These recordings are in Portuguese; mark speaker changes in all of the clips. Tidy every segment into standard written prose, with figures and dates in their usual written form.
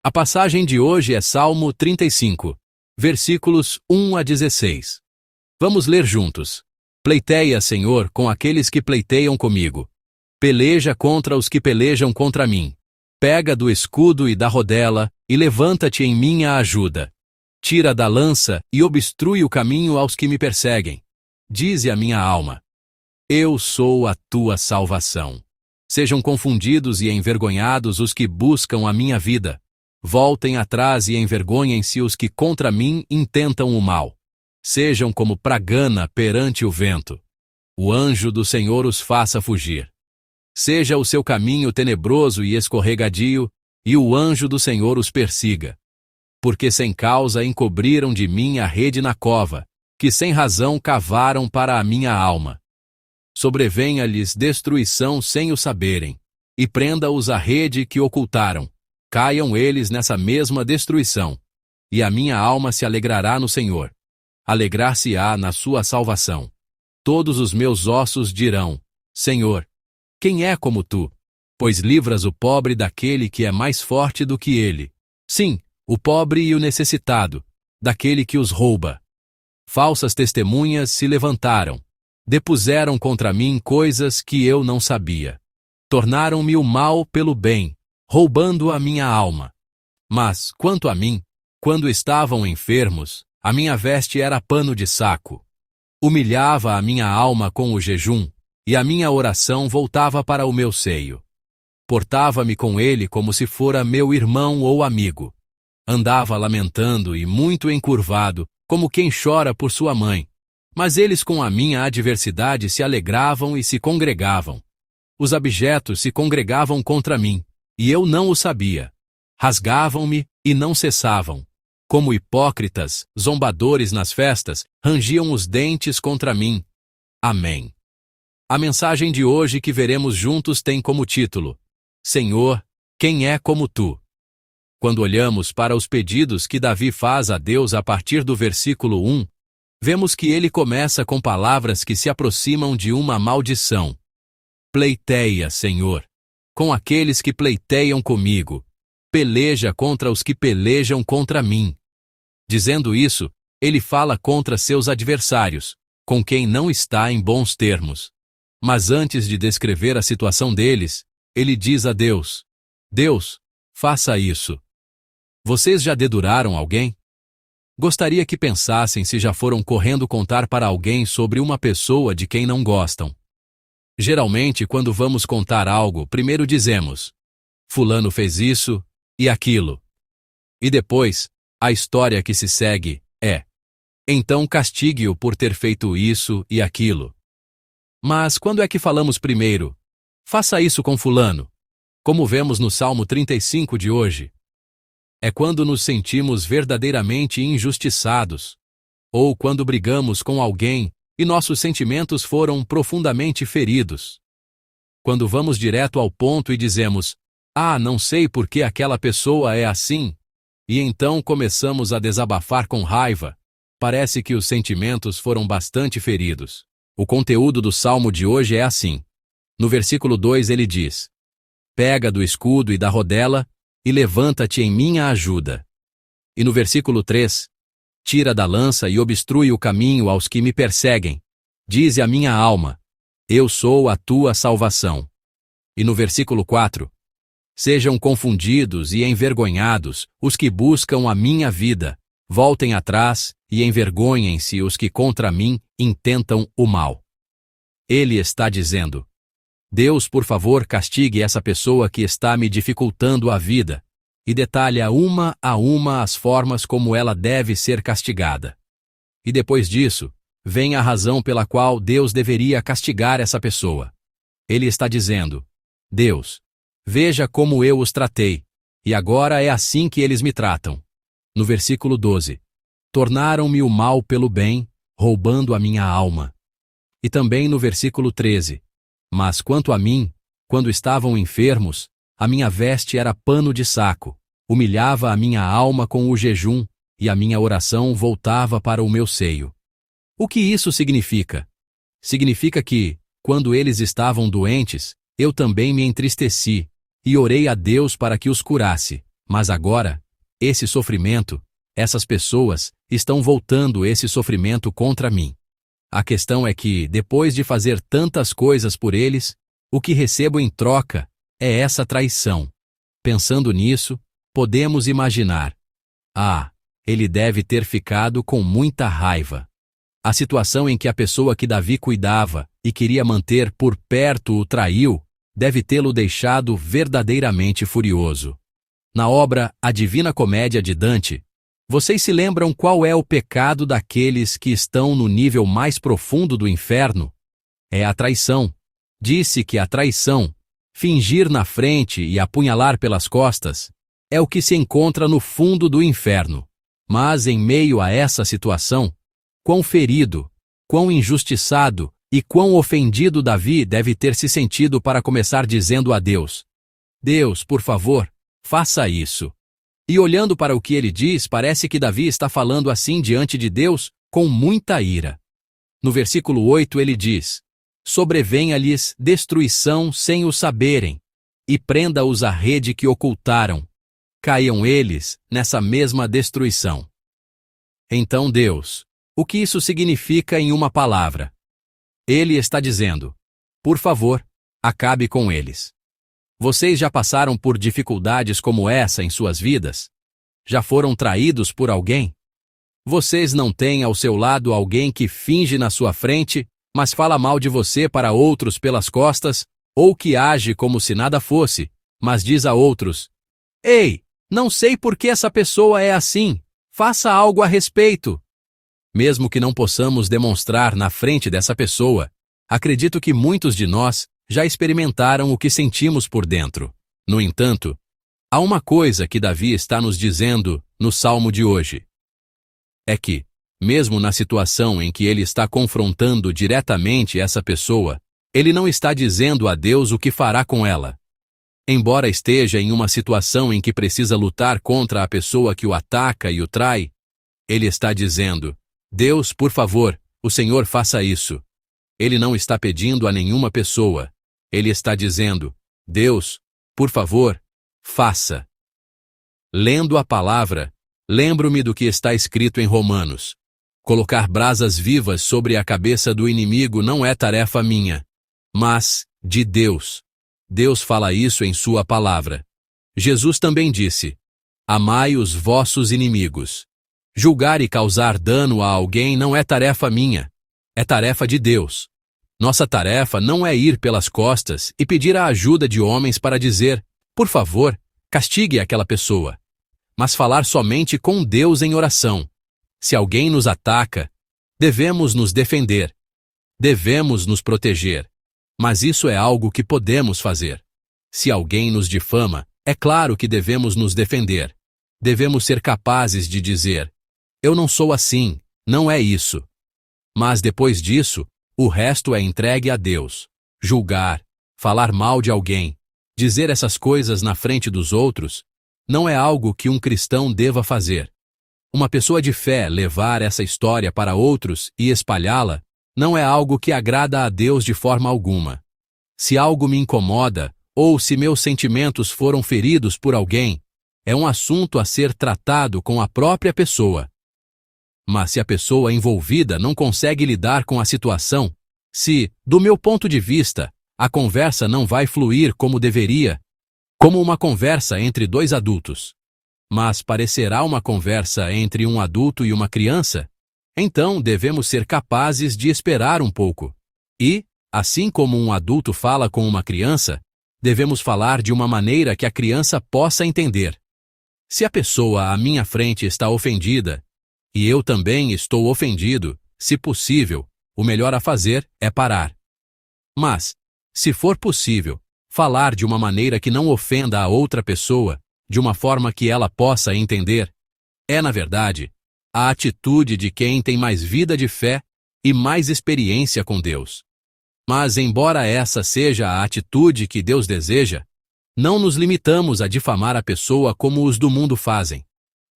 Speaker 1: A passagem de hoje é Salmo 35, versículos 1 a 16. Vamos ler juntos. Pleiteia, Senhor, com aqueles que pleiteiam comigo. Peleja contra os que pelejam contra mim. Pega do escudo e da rodela, e levanta-te em minha ajuda. Tira da lança e obstrui o caminho aos que me perseguem. Dize a minha alma: eu sou a tua salvação. Sejam confundidos e envergonhados os que buscam a minha vida. Voltem atrás e envergonhem-se os que contra mim intentam o mal. Sejam como pragana perante o vento. O anjo do Senhor os faça fugir. Seja o seu caminho tenebroso e escorregadio, e o anjo do Senhor os persiga. Porque sem causa encobriram de mim a rede na cova, que sem razão cavaram para a minha alma. Sobrevenha-lhes destruição sem o saberem, e prenda-os a rede que ocultaram. Caiam eles nessa mesma destruição, e a minha alma se alegrará no Senhor. Alegrar-se-á na sua salvação. Todos os meus ossos dirão: Senhor, quem é como tu? Pois livras o pobre daquele que é mais forte do que ele. Sim, o pobre e o necessitado, daquele que os rouba. Falsas testemunhas se levantaram. Depuseram contra mim coisas que eu não sabia. Tornaram-me o mal pelo bem, roubando a minha alma. Mas, quanto a mim, quando estavam enfermos, a minha veste era pano de saco. Humilhava a minha alma com o jejum, e a minha oração voltava para o meu seio. Portava-me com ele como se fora meu irmão ou amigo. Andava lamentando e muito encurvado, como quem chora por sua mãe. Mas eles com a minha adversidade se alegravam e se congregavam. Os abjetos se congregavam contra mim, e eu não o sabia. Rasgavam-me e não cessavam. Como hipócritas, zombadores nas festas, rangiam os dentes contra mim. Amém. A mensagem de hoje que veremos juntos tem como título: Senhor, quem é como tu? Quando olhamos para os pedidos que Davi faz a Deus a partir do versículo 1, vemos que ele começa com palavras que se aproximam de uma maldição. Pleiteia, Senhor, com aqueles que pleiteiam comigo. Peleja contra os que pelejam contra mim. Dizendo isso, ele fala contra seus adversários, com quem não está em bons termos. Mas antes de descrever a situação deles, ele diz a Deus: Deus, faça isso. Vocês já deduraram alguém? Gostaria que pensassem se já foram correndo contar para alguém sobre uma pessoa de quem não gostam. Geralmente, quando vamos contar algo, primeiro dizemos: fulano fez isso e aquilo. E depois, a história que se segue é: então castigue-o por ter feito isso e aquilo. Mas quando é que falamos primeiro: faça isso com fulano? Como vemos no Salmo 35 de hoje. É quando nos sentimos verdadeiramente injustiçados, ou quando brigamos com alguém e nossos sentimentos foram profundamente feridos. Quando vamos direto ao ponto e dizemos: não sei por que aquela pessoa é assim, e então começamos a desabafar com raiva, parece que os sentimentos foram bastante feridos. O conteúdo do salmo de hoje é assim. No versículo 2 ele diz: pega do escudo e da rodela, e levanta-te em minha ajuda. E no versículo 3, tira da lança e obstrui o caminho aos que me perseguem. Dize a minha alma: eu sou a tua salvação. E no versículo 4, sejam confundidos e envergonhados os que buscam a minha vida. Voltem atrás e envergonhem-se os que contra mim intentam o mal. Ele está dizendo: Deus, por favor, castigue essa pessoa que está me dificultando a vida, e detalha uma a uma as formas como ela deve ser castigada. E depois disso, vem a razão pela qual Deus deveria castigar essa pessoa. Ele está dizendo: Deus, veja como eu os tratei, e agora é assim que eles me tratam. No versículo 12, tornaram-me o mal pelo bem, roubando a minha alma. E também no versículo 13, mas quanto a mim, quando estavam enfermos, a minha veste era pano de saco, humilhava a minha alma com o jejum, e a minha oração voltava para o meu seio. O que isso significa? Significa que, quando eles estavam doentes, eu também me entristeci, e orei a Deus para que os curasse, Mas agora, esse sofrimento, essas pessoas, estão voltando esse sofrimento contra mim. A questão é que, depois de fazer tantas coisas por eles, o que recebo em troca é essa traição. Pensando nisso, podemos imaginar: ele deve ter ficado com muita raiva. A situação em que a pessoa que Davi cuidava e queria manter por perto o traiu, deve tê-lo deixado verdadeiramente furioso. Na obra A Divina Comédia de Dante, vocês se lembram qual é o pecado daqueles que estão no nível mais profundo do inferno? É a traição. Disse que a traição, fingir na frente e apunhalar pelas costas, é o que se encontra no fundo do inferno. Mas em meio a essa situação, quão ferido, quão injustiçado e quão ofendido Davi deve ter se sentido para começar dizendo a Deus: Deus, por favor, faça isso. E olhando para o que ele diz, parece que Davi está falando assim diante de Deus com muita ira. No versículo 8 ele diz: Sobrevenha-lhes destruição sem o saberem, e prenda-os a rede que ocultaram. Caiam eles nessa mesma destruição. Então Deus, o que isso significa em uma palavra? Ele está dizendo: por favor, acabe com eles. Vocês já passaram por dificuldades como essa em suas vidas? Já foram traídos por alguém? Vocês não têm ao seu lado alguém que finge na sua frente, mas fala mal de você para outros pelas costas, ou que age como se nada fosse, mas diz a outros: Ei, não sei por que essa pessoa é assim, faça algo a respeito. Mesmo que não possamos demonstrar na frente dessa pessoa, acredito que muitos de nós já experimentaram o que sentimos por dentro. No entanto, há uma coisa que Davi está nos dizendo no Salmo de hoje. É que, mesmo na situação em que ele está confrontando diretamente essa pessoa, ele não está dizendo a Deus o que fará com ela. Embora esteja em uma situação em que precisa lutar contra a pessoa que o ataca e o trai, ele está dizendo: Deus, por favor, o Senhor faça isso. Ele não está pedindo a nenhuma pessoa. Ele está dizendo: Deus, por favor, faça. Lendo a palavra, lembro-me do que está escrito em Romanos. Colocar brasas vivas sobre a cabeça do inimigo não é tarefa minha, mas de Deus. Deus fala isso em sua palavra. Jesus também disse: Amai os vossos inimigos. Julgar e causar dano a alguém não é tarefa minha, é tarefa de Deus. Nossa tarefa não é ir pelas costas e pedir a ajuda de homens para dizer: por favor, castigue aquela pessoa. Mas falar somente com Deus em oração. Se alguém nos ataca, devemos nos defender. Devemos nos proteger. Mas isso é algo que podemos fazer. Se alguém nos difama, é claro que devemos nos defender. Devemos ser capazes de dizer: eu não sou assim, não é isso. Mas depois disso, o resto é entregue a Deus. Julgar, falar mal de alguém, dizer essas coisas na frente dos outros, não é algo que um cristão deva fazer. Uma pessoa de fé levar essa história para outros e espalhá-la, não é algo que agrada a Deus de forma alguma. Se algo me incomoda, ou se meus sentimentos foram feridos por alguém, é um assunto a ser tratado com a própria pessoa. Mas se a pessoa envolvida não consegue lidar com a situação, se, do meu ponto de vista, a conversa não vai fluir como deveria, como uma conversa entre dois adultos, mas parecerá uma conversa entre um adulto e uma criança, então devemos ser capazes de esperar um pouco. E, assim como um adulto fala com uma criança, devemos falar de uma maneira que a criança possa entender. Se a pessoa à minha frente está ofendida, e eu também estou ofendido, se possível, o melhor a fazer é parar. Mas, se for possível, falar de uma maneira que não ofenda a outra pessoa, de uma forma que ela possa entender, é, na verdade, a atitude de quem tem mais vida de fé e mais experiência com Deus. Mas, embora essa seja a atitude que Deus deseja, não nos limitamos a difamar a pessoa como os do mundo fazem.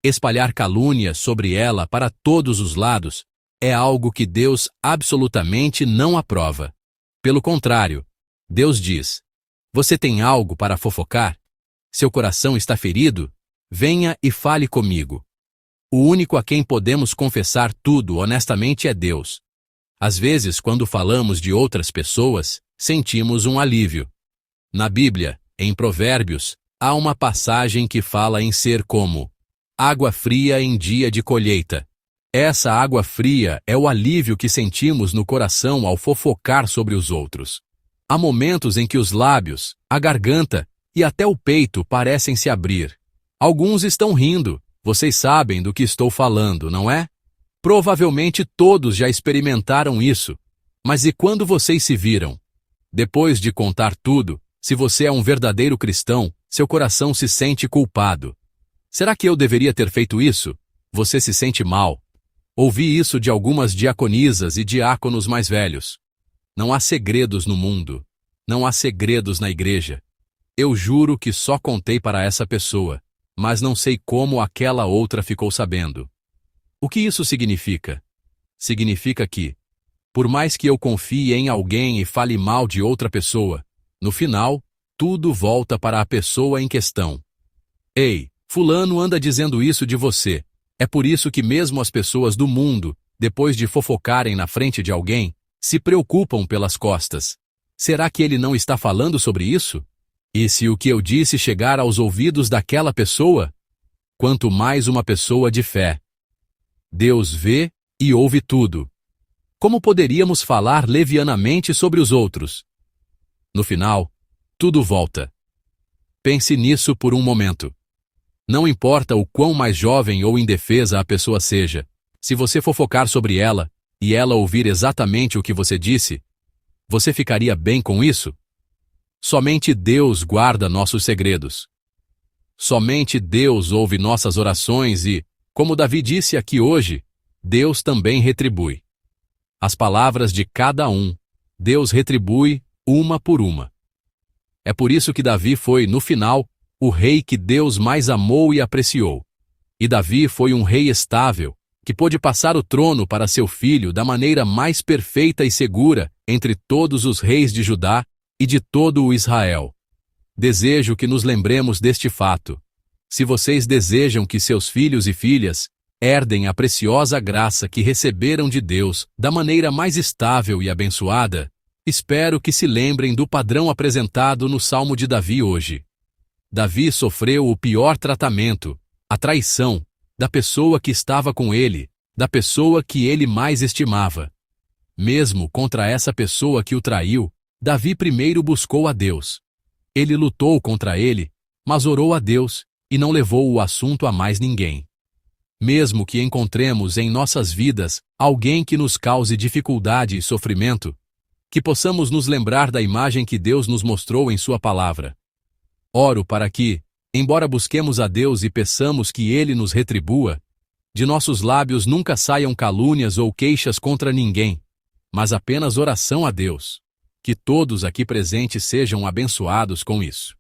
Speaker 1: Espalhar calúnias sobre ela para todos os lados é algo que Deus absolutamente não aprova. Pelo contrário, Deus diz: você tem algo para fofocar? Seu coração está ferido? venha e fale comigo. O único a quem podemos confessar tudo honestamente é Deus. Às vezes, quando falamos de outras pessoas, sentimos um alívio. Na Bíblia, em Provérbios, há uma passagem que fala em ser como água fria em dia de colheita. Essa água fria é o alívio que sentimos no coração ao fofocar sobre os outros. Há momentos em que os lábios, a garganta e até o peito parecem se abrir. Alguns estão rindo, vocês sabem do que estou falando, não é? Provavelmente todos já experimentaram isso. Mas e quando vocês se viram? Depois de contar tudo, se você é um verdadeiro cristão, seu coração se sente culpado. Será que eu deveria ter feito isso? Você se sente mal. Ouvi isso de algumas diaconisas e diáconos mais velhos. Não há segredos no mundo. Não há segredos na igreja. Eu juro que só contei para essa pessoa, mas não sei como aquela outra ficou sabendo. O que isso significa? Significa que, por mais que eu confie em alguém e fale mal de outra pessoa, no final, tudo volta para a pessoa em questão. Ei, fulano anda dizendo isso de você. É por isso que mesmo as pessoas do mundo, depois de fofocarem na frente de alguém, se preocupam pelas costas. Será que ele não está falando sobre isso? E se o que eu disse chegar aos ouvidos daquela pessoa? Quanto mais uma pessoa de fé. Deus vê e ouve tudo. Como poderíamos falar levianamente sobre os outros? No final, tudo volta. Pense nisso por um momento. Não importa o quão mais jovem ou indefesa a pessoa seja, se você fofocar sobre ela, e ela ouvir exatamente o que você disse, você ficaria bem com isso? Somente Deus guarda nossos segredos. Somente Deus ouve nossas orações e, como Davi disse aqui hoje, Deus também retribui. As palavras de cada um, Deus retribui uma por uma. É por isso que Davi foi, no final, o rei que Deus mais amou e apreciou. E Davi foi um rei estável, que pôde passar o trono para seu filho da maneira mais perfeita e segura entre todos os reis de Judá e de todo o Israel. Desejo que nos lembremos deste fato. Se vocês desejam que seus filhos e filhas herdem a preciosa graça que receberam de Deus da maneira mais estável e abençoada, espero que se lembrem do padrão apresentado no Salmo de Davi hoje. Davi sofreu o pior tratamento, a traição, da pessoa que estava com ele, da pessoa que ele mais estimava. Mesmo contra essa pessoa que o traiu, Davi primeiro buscou a Deus. Ele lutou contra ele, mas orou a Deus e não levou o assunto a mais ninguém. Mesmo que encontremos em nossas vidas alguém que nos cause dificuldade e sofrimento, que possamos nos lembrar da imagem que Deus nos mostrou em sua palavra. Oro para que, embora busquemos a Deus e peçamos que Ele nos retribua, de nossos lábios nunca saiam calúnias ou queixas contra ninguém, mas apenas oração a Deus. Que todos aqui presentes sejam abençoados com isso.